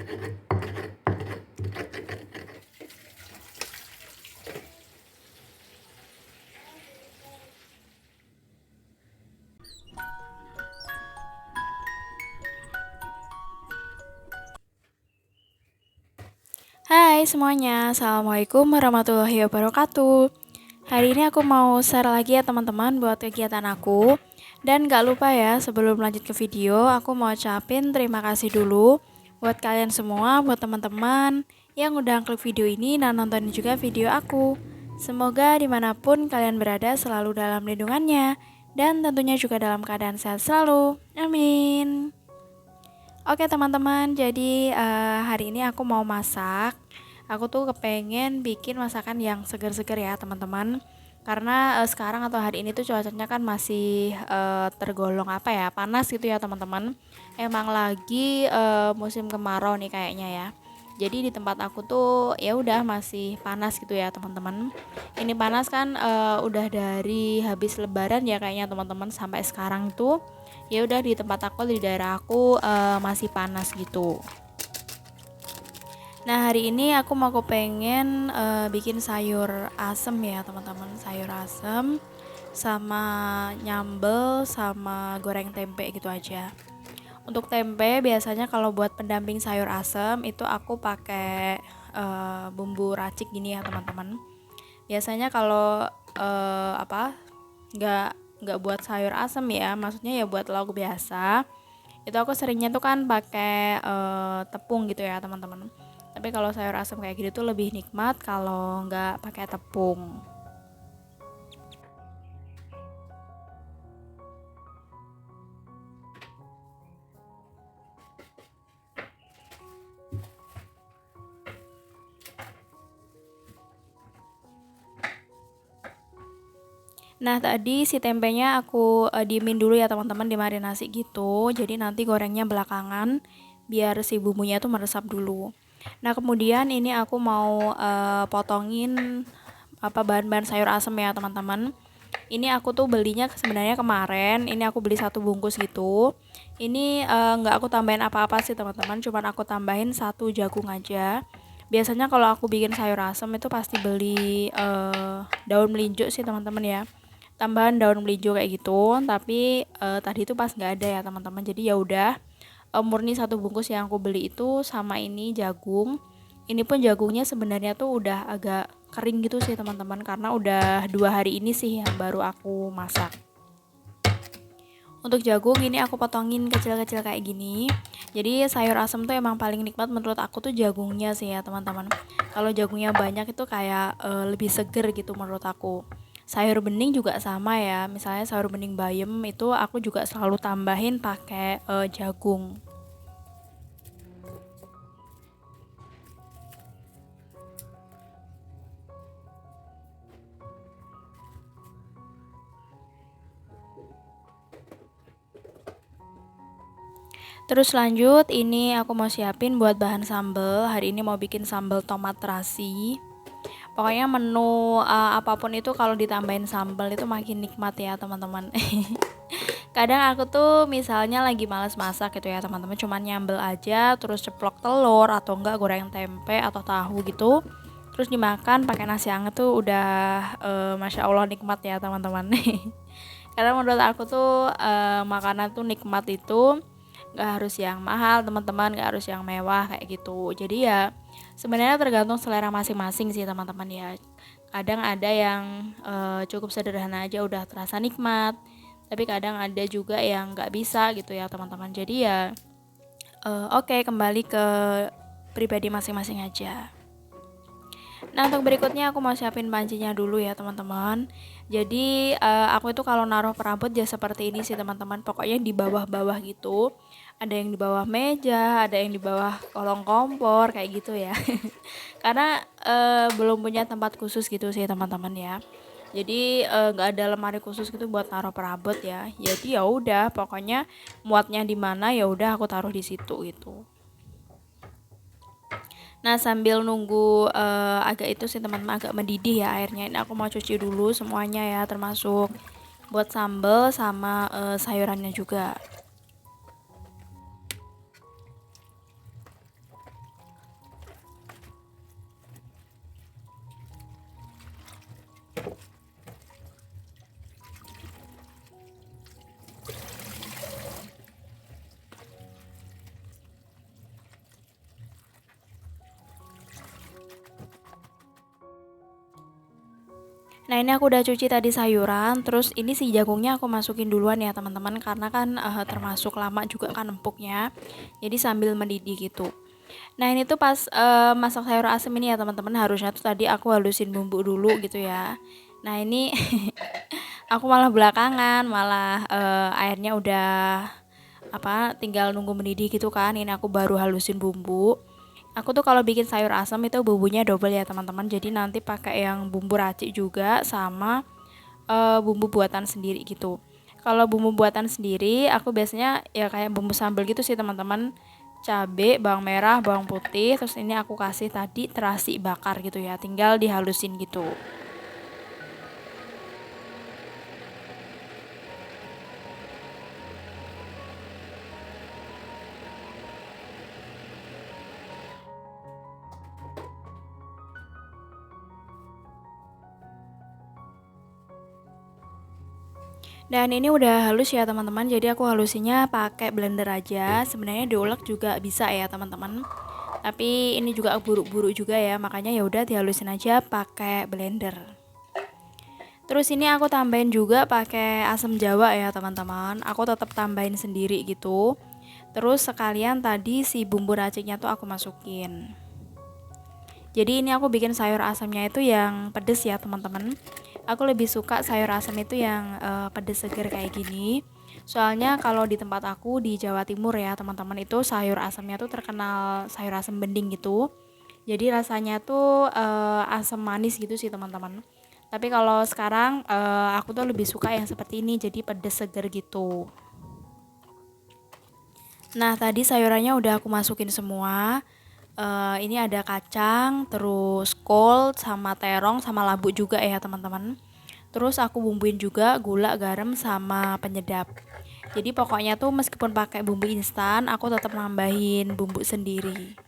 Hai semuanya, Assalamualaikum warahmatullahi wabarakatuh. Hari ini aku mau share lagi ya teman-teman buat kegiatan aku. Dan gak lupa ya, sebelum lanjut ke video, aku mau ucapin terima kasih dulu buat kalian semua, buat teman-teman yang udah klik video ini dan nonton juga video aku. Semoga dimanapun kalian berada selalu dalam lindungannya, dan tentunya juga dalam keadaan sehat selalu. Amin. Oke teman-teman, jadi hari ini aku mau masak. Aku tuh kepengen bikin masakan yang seger-seger ya teman-teman. Karena sekarang atau hari ini tuh cuacanya kan masih tergolong apa ya, panas gitu ya teman-teman. Emang lagi musim kemarau nih kayaknya ya. Jadi di tempat aku tuh ya udah masih panas gitu ya teman-teman. Ini panas kan udah dari habis lebaran ya kayaknya teman-teman sampai sekarang tuh ya udah di tempat aku di daerah aku masih panas gitu. Nah hari ini aku mau kepengen bikin sayur asem ya teman-teman, sayur asem sama nyambel sama goreng tempe gitu aja. Untuk tempe biasanya kalau buat pendamping sayur asem itu aku pakai bumbu racik gini ya teman-teman. Biasanya kalau nggak buat sayur asem ya, maksudnya ya buat lauk biasa itu aku seringnya tuh kan pakai tepung gitu ya teman-teman. Tapi kalau sayur asem kayak gitu tuh lebih nikmat kalau nggak pakai tepung. Nah tadi si tempenya aku diemin dulu ya teman-teman, dimarinasi gitu. Jadi nanti gorengnya belakangan biar si bumbunya tuh meresap dulu. Nah kemudian ini aku mau potongin bahan-bahan sayur asem ya teman-teman. Ini aku tuh belinya sebenarnya kemarin. Ini aku beli satu bungkus gitu. Ini nggak aku tambahin apa-apa sih teman-teman. Cuman aku tambahin satu jagung aja. Biasanya kalau aku bikin sayur asem itu pasti beli daun melinjo sih teman-teman ya. Tambahan daun melinjo kayak gitu. Tapi tadi itu pas nggak ada ya teman-teman. Jadi ya udah murni satu bungkus yang aku beli itu sama ini jagung. Ini pun jagungnya sebenarnya tuh udah agak kering gitu sih teman-teman, karena udah 2 hari ini sih yang baru aku masak. Untuk jagung ini aku potongin kecil-kecil kayak gini. Jadi sayur asem tuh emang paling nikmat menurut aku tuh jagungnya sih ya teman-teman. Kalau jagungnya banyak itu kayak lebih seger gitu menurut aku. Sayur bening juga sama ya. Misalnya sayur bening bayam itu aku juga selalu tambahin pakai jagung. Terus lanjut, ini aku mau siapin buat bahan sambal. Hari ini mau bikin sambal tomat terasi. Pokoknya menu apapun itu kalau ditambahin sambal itu makin nikmat ya teman-teman. Kadang aku tuh misalnya lagi males masak gitu ya teman-teman, cuman nyambel aja, terus ceplok telur atau enggak goreng tempe atau tahu gitu. Terus dimakan pakai nasi hangat tuh udah masya Allah nikmat ya teman-teman. Karena menurut aku tuh makanan tuh nikmat itu nggak harus yang mahal teman-teman, nggak harus yang mewah kayak gitu. Jadi ya sebenarnya tergantung selera masing-masing sih teman-teman ya. Kadang ada yang cukup sederhana aja udah terasa nikmat, tapi kadang ada juga yang nggak bisa gitu ya teman-teman. Jadi ya oke, kembali ke pribadi masing-masing aja. Nah untuk berikutnya aku mau siapin pancinya dulu ya teman-teman. Jadi aku itu kalau naruh perabot ya seperti ini sih teman-teman. Pokoknya di bawah-bawah gitu. Ada yang di bawah meja, ada yang di bawah kolong kompor kayak gitu ya. Karena belum punya tempat khusus gitu sih teman-teman ya. Jadi nggak ada lemari khusus gitu buat naruh perabot ya. Jadi ya udah pokoknya muatnya di mana ya udah aku taruh di situ gitu. Nah sambil nunggu agak itu sih teman-teman, agak mendidih ya airnya, ini aku mau cuci dulu semuanya ya, termasuk buat sambal sama sayurannya juga. Nah, ini aku udah cuci tadi sayuran, terus ini si jagungnya aku masukin duluan ya teman-teman, karena kan termasuk lama juga kan empuknya. Jadi sambil mendidih gitu. Nah, ini tuh pas masak sayur asem ini ya teman-teman, harusnya tuh tadi aku halusin bumbu dulu gitu ya. Nah, ini aku malah belakangan, malah airnya udah tinggal nunggu mendidih gitu kan. Ini aku baru halusin bumbu. Aku tuh kalau bikin sayur asam itu bumbunya double ya teman-teman. Jadi nanti pakai yang bumbu racik juga sama bumbu buatan sendiri gitu. Kalau bumbu buatan sendiri aku biasanya ya kayak bumbu sambal gitu sih teman-teman. Cabe, bawang merah, bawang putih, terus ini aku kasih tadi terasi bakar gitu ya. Tinggal dihalusin gitu. Dan ini udah halus ya teman-teman. Jadi aku halusinya pakai blender aja. Sebenarnya diulek juga bisa ya teman-teman. Tapi ini juga buruk-buruk juga ya. Makanya ya udah dihalusin aja pakai blender. Terus ini aku tambahin juga pakai asam jawa ya teman-teman. Aku tetap tambahin sendiri gitu. Terus sekalian tadi si bumbu raciknya tuh aku masukin. Jadi ini aku bikin sayur asamnya itu yang pedes ya teman-teman. Aku lebih suka sayur asam itu yang pedes seger kayak gini. Soalnya kalau di tempat aku di Jawa Timur ya teman-teman, itu sayur asamnya tuh terkenal sayur asam bening gitu. Jadi rasanya tuh asam manis gitu sih teman-teman. Tapi kalau sekarang aku tuh lebih suka yang seperti ini, jadi pedes seger gitu. Nah, tadi sayurannya udah aku masukin semua. Ini ada kacang, terus kol, sama terong, sama labu juga ya teman-teman. Terus aku bumbuin juga gula, garam, sama penyedap. Jadi pokoknya tuh meskipun pakai bumbu instan, aku tetap nambahin bumbu sendiri.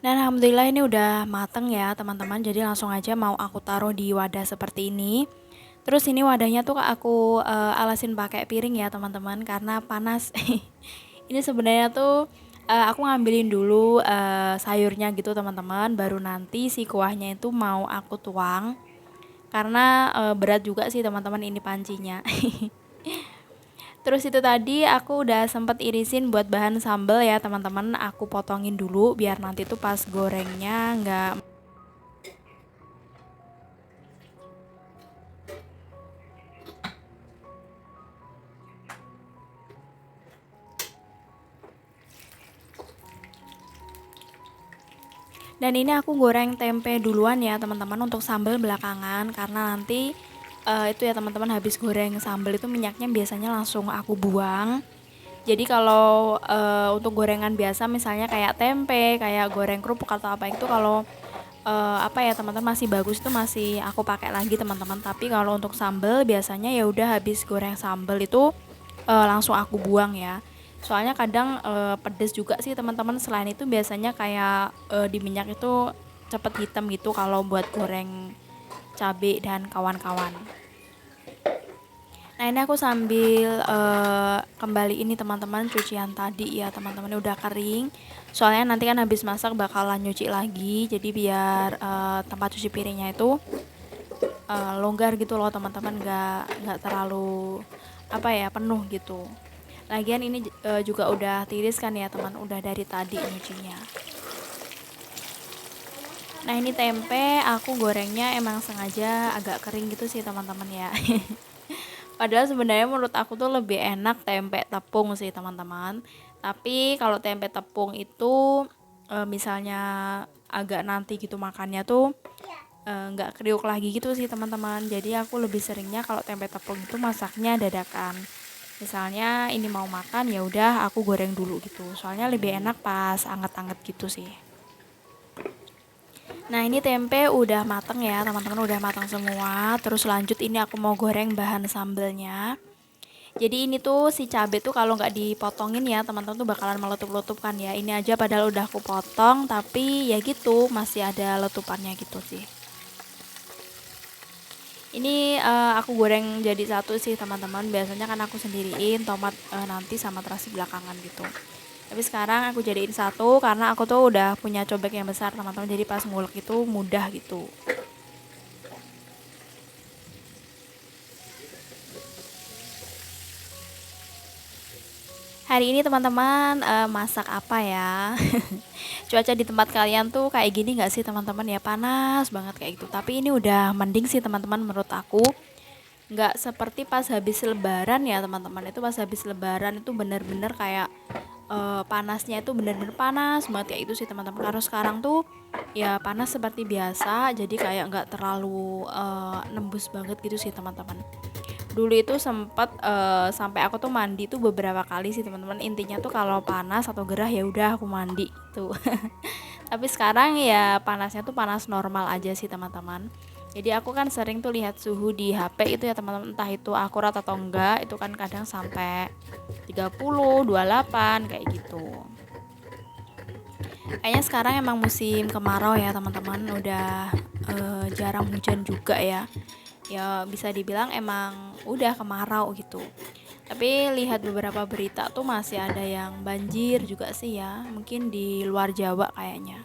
Dan alhamdulillah ini udah mateng ya teman-teman. Jadi langsung aja mau aku taruh di wadah seperti ini. Terus ini wadahnya tuh aku alasin pakai piring ya teman-teman, karena panas. Ini sebenarnya tuh aku ngambilin dulu sayurnya gitu teman-teman, baru nanti si kuahnya itu mau aku tuang. Karena berat juga sih teman-teman ini pancinya. Terus itu tadi aku udah sempet irisin buat bahan sambal ya teman-teman. Aku potongin dulu biar nanti tuh pas gorengnya nggak. Dan ini aku goreng tempe duluan ya teman-teman untuk sambal belakangan, karena nanti itu ya teman-teman, habis goreng sambal itu minyaknya biasanya langsung aku buang. Jadi kalau untuk gorengan biasa misalnya kayak tempe, kayak goreng kerupuk atau apa itu, kalau teman-teman masih bagus itu masih aku pakai lagi teman-teman. Tapi kalau untuk sambal biasanya ya udah habis goreng sambal itu langsung aku buang ya. Soalnya kadang pedes juga sih teman-teman. Selain itu biasanya kayak di minyak itu cepet hitam gitu kalau buat goreng cabai dan kawan-kawan. Nah, ini aku sambil kembali ini teman-teman cucian tadi ya teman-teman, udah kering. Soalnya nanti kan habis masak bakalan nyuci lagi. Jadi biar tempat cuci piringnya itu longgar gitu loh teman-teman, nggak terlalu penuh gitu. Lagian ini juga udah tiris kan ya teman, udah dari tadi nyucinya. Nah, ini tempe aku gorengnya emang sengaja agak kering gitu sih teman-teman ya. Padahal sebenarnya menurut aku tuh lebih enak tempe tepung sih teman-teman. Tapi kalau tempe tepung itu misalnya agak nanti gitu makannya tuh nggak kriuk lagi gitu sih teman-teman. Jadi aku lebih seringnya kalau tempe tepung itu masaknya dadakan. Misalnya ini mau makan ya udah aku goreng dulu gitu. Soalnya lebih enak pas anget-anget gitu sih. Nah, ini tempe udah mateng ya teman-teman, udah matang semua. Terus lanjut ini aku mau goreng bahan sambelnya. Jadi ini tuh si cabai tuh kalau nggak dipotongin ya teman-teman tuh bakalan meletup-letup kan ya. Ini aja padahal udah aku potong, tapi ya gitu masih ada letupannya gitu sih. Ini aku goreng jadi satu sih teman-teman. Biasanya kan aku sendiriin tomat nanti sama terasi belakangan gitu. Tapi sekarang aku jadiin satu karena aku tuh udah punya cobek yang besar teman-teman. Jadi pas ngulek itu mudah gitu. Hari ini teman-teman masak apa ya? Cuaca di tempat kalian tuh kayak gini nggak sih teman-teman ya, panas banget kayak gitu. Tapi ini udah mending sih teman-teman menurut aku. Nggak seperti pas habis lebaran ya teman-teman. Itu pas habis lebaran itu bener-bener kayak panasnya itu bener-bener panas banget kayak itu sih teman-teman. Karena sekarang tuh ya panas seperti biasa, jadi kayak nggak terlalu nembus banget gitu sih teman-teman. Dulu itu sempat sampai aku tuh mandi tuh beberapa kali sih teman-teman. Intinya tuh kalau panas atau gerah ya udah aku mandi tuh. Tapi sekarang ya panasnya tuh panas normal aja sih teman-teman. Jadi aku kan sering tuh lihat suhu di HP itu ya teman-teman, entah itu akurat atau enggak, itu kan kadang sampai 30, 28 kayak gitu. Kayaknya sekarang emang musim kemarau ya teman-teman, udah jarang hujan juga ya. Ya bisa dibilang emang udah kemarau gitu. Tapi lihat beberapa berita tuh masih ada yang banjir juga sih ya, mungkin di luar Jawa kayaknya.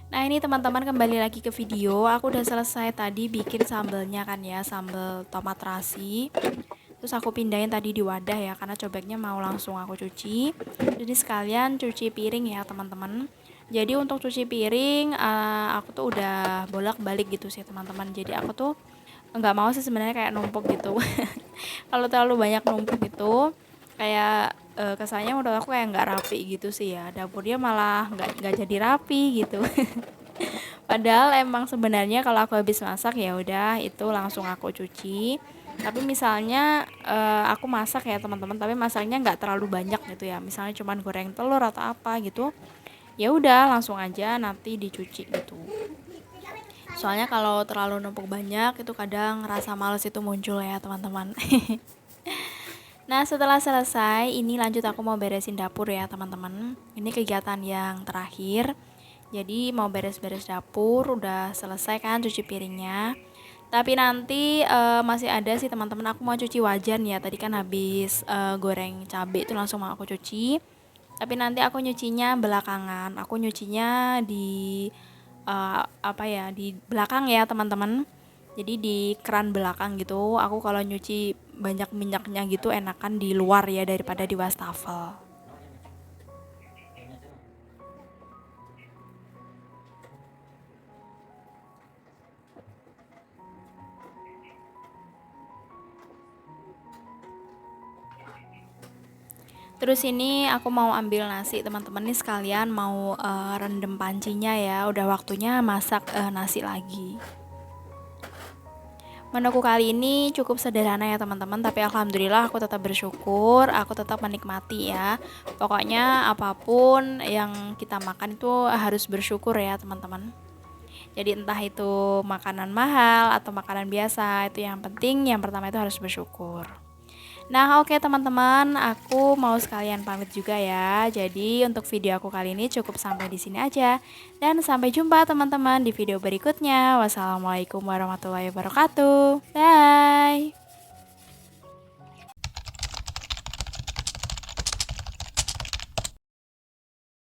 Nah ini teman-teman kembali lagi ke video. Aku udah selesai tadi bikin sambelnya kan ya, sambel tomat terasi. Terus aku pindahin tadi di wadah ya, karena cobeknya mau langsung aku cuci. Jadi sekalian cuci piring ya teman-teman. Jadi untuk cuci piring aku tuh udah bolak-balik gitu sih teman-teman. Jadi aku tuh nggak mau sih sebenarnya kayak numpuk gitu. Kalau terlalu banyak numpuk gitu kayak kesannya menurut aku kayak nggak rapi gitu sih ya. Dapurnya malah nggak jadi rapi gitu. Padahal emang sebenarnya kalau aku habis masak ya udah itu langsung aku cuci. Tapi misalnya aku masak ya teman-teman, tapi masaknya nggak terlalu banyak gitu ya. Misalnya cuman goreng telur atau apa gitu, ya udah langsung aja nanti dicuci gitu. Soalnya kalau terlalu numpuk banyak itu kadang rasa males itu muncul ya teman-teman. Nah setelah selesai ini lanjut aku mau beresin dapur ya teman-teman. Ini kegiatan yang terakhir. Jadi mau beres-beres dapur, udah selesai kan cuci piringnya. Tapi nanti masih ada sih teman-teman, aku mau cuci wajan ya. Tadi kan habis goreng cabai itu langsung mau aku cuci. Tapi nanti aku nyucinya belakangan. Aku nyucinya di apa ya, di belakang ya teman-teman. Jadi di keran belakang gitu. Aku kalau nyuci banyak minyaknya gitu enakan di luar ya daripada di wastafel. Terus ini aku mau ambil nasi teman-teman, nih sekalian mau rendem pancinya ya. Udah waktunya masak nasi lagi. Menuku kali ini cukup sederhana ya teman-teman, tapi alhamdulillah aku tetap bersyukur, aku tetap menikmati ya. Pokoknya apapun yang kita makan itu harus bersyukur ya teman-teman. Jadi entah itu makanan mahal atau makanan biasa, itu yang penting yang pertama itu harus bersyukur. Nah, oke teman-teman, aku mau sekalian pamit juga ya. Jadi untuk video aku kali ini cukup sampai di sini aja. Dan sampai jumpa teman-teman di video berikutnya. Wassalamualaikum warahmatullahi wabarakatuh. Bye.